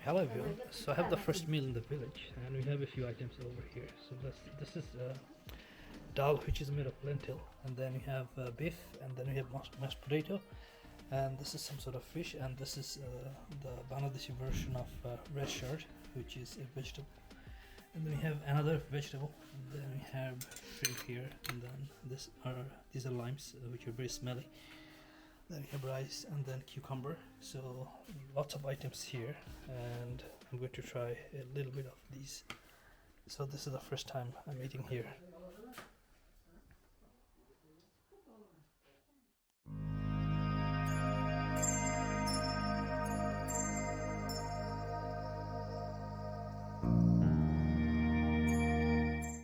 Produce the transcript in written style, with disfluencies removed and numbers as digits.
Hello everyone. So I have the first meal in the village, and we have a few items over here. So this is dal, which is made of lentil, and then we have beef, and then we have mashed potato, and this is some sort of fish, and this is the Bangladeshi version of red shirt, which is a vegetable. And then we have another vegetable, and then we have shrimp here, and then these are limes, which are very smelly. Then we have rice and then cucumber. So lots of items here, and I'm going to try a little bit of these. So this is the first time I'm eating here.